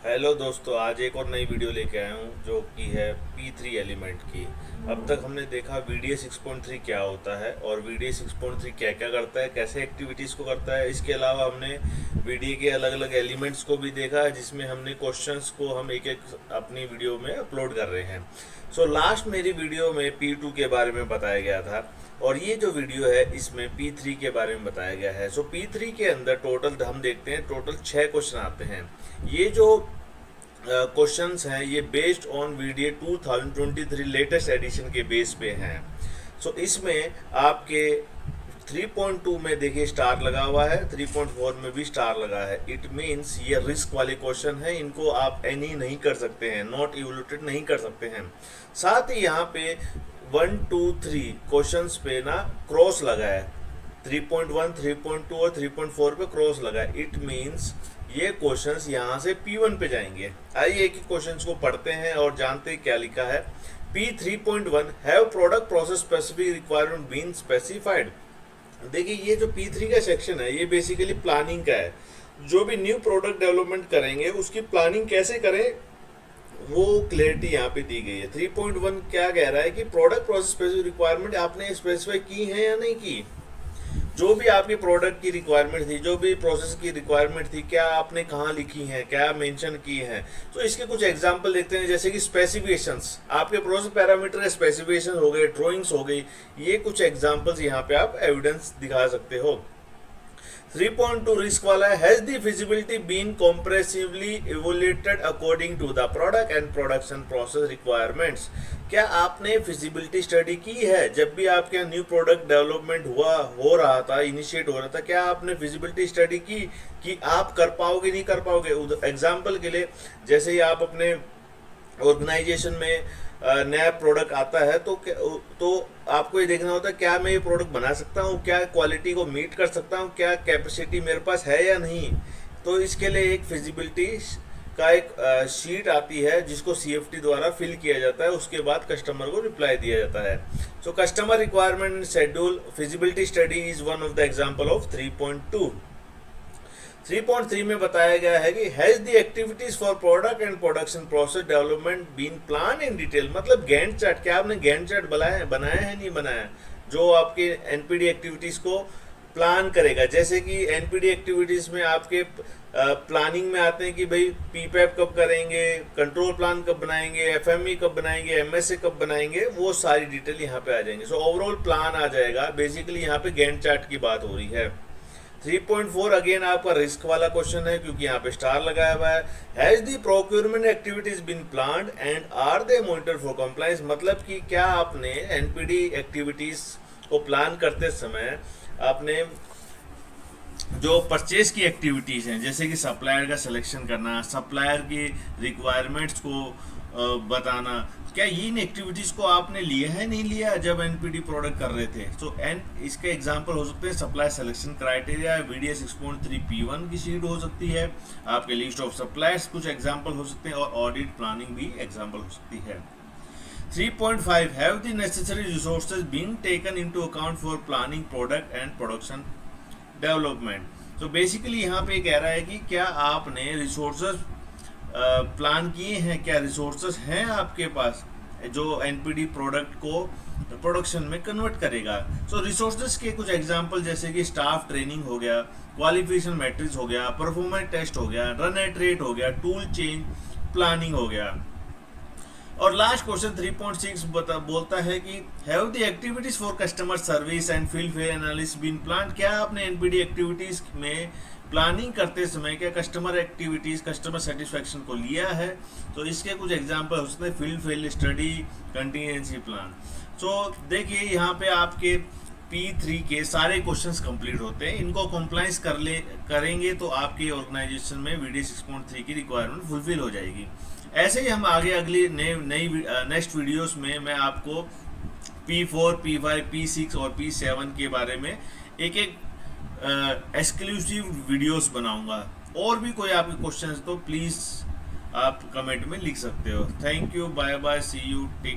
Hello दोस्तों, आज एक और नई वीडियो लेके आया हूँ जो कि है P3 एलिमेंट की। अब तक हमने देखा VDA 6.3 क्या होता है और VDA 6.3 क्या क्या करता है, कैसे एक्टिविटीज़ को करता है। इसके अलावा हमने VDA के अलग अलग एलिमेंट्स को भी देखा है, जिसमें हमने क्वेश्चंस को हम एक एक अपनी वीडियो में अपलोड कर रहे हैं। लास्ट मेरी वीडियो में P2 के बारे में बताया गया था और ये जो वीडियो है इसमें P3 के बारे में बताया गया है। P3 के अंदर टोटल हम देखते हैं, टोटल 6 क्वेश्चन आते हैं। ये जो क्वेश्चंस हैं ये based on VDA 2023 latest edition के बेस पे हैं। इसमें आपके 3.2 में देखिए स्टार लगा हुआ है, 3.4 में भी स्टार लगा है। इट मीन्स ये रिस्क वाले क्वेश्चन है, इनको आप एनी नहीं कर सकते हैं, नॉट इवोल्यूटेड नहीं कर सकते हैं। साथ ही यहाँ पे 1, 2, 3 क्वेश्चंस पे ना क्रॉस लगा है, 3.1, 3.2 और 3.4 पे क्रॉस लगा है। इट मीन्स ये क्वेश्चंस यहाँ से P1 पे जाएंगे। आइए एक एक क्वेश्चंस को पढ़ते हैं और जानते हैं क्या लिखा है। P3.1 have product process specific requirement been specified. देखिए ये जो P3 का सेक्शन है ये बेसिकली प्लानिंग का है। जो भी न्यू प्रोडक्ट डेवलपमेंट करेंगे उसकी प्लानिंग कैसे करें वो क्लियरिटी यहाँ पे दी गई है। 3.1 क्या कह रहा है कि प्रोडक्ट प्रोसेस स्पेसिफिक रिक्वायरमेंट आपने स्पेसिफाई की है या नहीं की। जो भी आपके प्रोडक्ट की रिक्वायरमेंट थी, जो भी प्रोसेस की रिक्वायरमेंट थी, क्या आपने कहाँ लिखी है, क्या मेंशन की है। तो इसके कुछ एग्जांपल देखते हैं, जैसे कि स्पेसिफिकेशंस, आपके प्रोसेस पैरामीटर के स्पेसिफिकेशन हो गए, ड्राइंग्स हो गई। ये कुछ एग्जांपल्स यहाँ पे आप एविडेंस दिखा सकते हो। 3.2 रिस्क वाला है, has the feasibility been comprehensively evaluated according to the product and production process requirements. क्या आपने फिजिबिलिटी स्टडी की है जब भी आपके यहाँ न्यू प्रोडक्ट डेवलपमेंट हो रहा था, इनिशिएट हो रहा था, क्या आपने फिजिबिलिटी स्टडी की कि आप कर पाओगे नहीं कर पाओगे। एग्जाम्पल के लिए, जैसे ही आप अपने ऑर्गेनाइजेशन में नया प्रोडक्ट आता है तो आपको ये देखना होता है क्या मैं ये प्रोडक्ट बना सकता हूँ, क्या क्वालिटी को मीट कर सकता हूँ, क्या कैपेसिटी मेरे पास है या नहीं। तो इसके लिए एक फिजिबिलिटी का एक शीट आती है जिसको CFT द्वारा फिल किया जाता है, उसके बाद कस्टमर को रिप्लाई दिया जाता है। Customer requirement schedule feasibility study is one of the example of 3.2। 3.3 में बताया गया है कि has the activities for product and production process development been plan in detail. मतलब गैंट चार्ट, क्या आपने गैंट चार्ट बनाया है नहीं बनाया, जो आपके NPD एक्टिविटीज को प्लान करेगा। जैसे कि NPD एक्टिविटीज में आपके प्लानिंग में आते हैं कि भाई PPAP कब करेंगे, कंट्रोल प्लान कब बनाएंगे, FME कब बनाएंगे, MSA कब बनाएंगे, वो सारी डिटेल यहाँ पे आ जाएंगे। ओवरऑल प्लान आ जाएगा। बेसिकली यहाँ पे गैंट चार्ट की बात हो रही है। 3.4 अगेन आपका रिस्क वाला क्वेश्चन है, क्योंकि यहाँ पे स्टार लगाया हुआ है। Has the procurement activities been planned and are they monitored for compliance. मतलब कि क्या आपने NPD एक्टिविटीज को प्लान करते समय आपने जो परचेज की एक्टिविटीज हैं, जैसे कि सप्लायर का सिलेक्शन करना, सप्लायर की रिक्वायरमेंट्स को बताना, क्या इन एक्टिविटीज को आपने लिया है नहीं लिया जब NPD प्रोडक्ट कर रहे थे। इसके एग्जांपल हो सकते हैं supply selection criteria, VDA 6.3 P1 की शीट हो सकती है, आपके लिस्ट ऑफ सप्लायर्स कुछ एग्जांपल हो सकते हैं, और ऑडिट प्लानिंग भी एग्जांपल हो सकती है। 3.5 have the necessary resources been taken into account for planning product and production development. Basically यहाँ पे कह रहा है कि क्या आपने रिसोर्सेज प्लान किए हैं, क्या रिसोर्सेस हैं आपके पास जो NPD प्रोडक्ट को प्रोडक्शन में कन्वर्ट करेगा। रिसोर्सेस के कुछ एग्जांपल जैसे कि स्टाफ ट्रेनिंग हो गया, क्वालिफिकेशन मैट्रिक्स हो गया, परफॉर्मेंस टेस्ट हो गया, रन एट रेट हो गया, टूल चेंज प्लानिंग हो गया। और लास्ट क्वेश्चन 3.6 बोलता है कि have the activities for customer service and field fair analysis been plan. क्या आपने NPD एक्टिविटीज में प्लानिंग करते समय क्या कस्टमर एक्टिविटीज, कस्टमर सेटिस्फैक्शन को लिया है। तो इसके कुछ एग्जांपल हो सकते हैं, field fair study, contingency plan. देखिए यहाँ पे आपके P3 के सारे क्वेश्चंस कंप्लीट होते हैं। इनको कंप्लायंस करेंगे तो आपके ऑर्गेनाइजेशन में VDA 6.3 की रिक्वायरमेंट फुलफिल हो जाएगी। ऐसे ही हम आगे अगली नेक्स्ट वीडियोस में मैं आपको P4, P5, P6 और P7 के बारे में एक एक एक्सक्लूसिव वीडियोस बनाऊंगा। और भी कोई आपके क्वेश्चन तो प्लीज़ आप कमेंट में लिख सकते हो। Thank you, bye bye, see you, take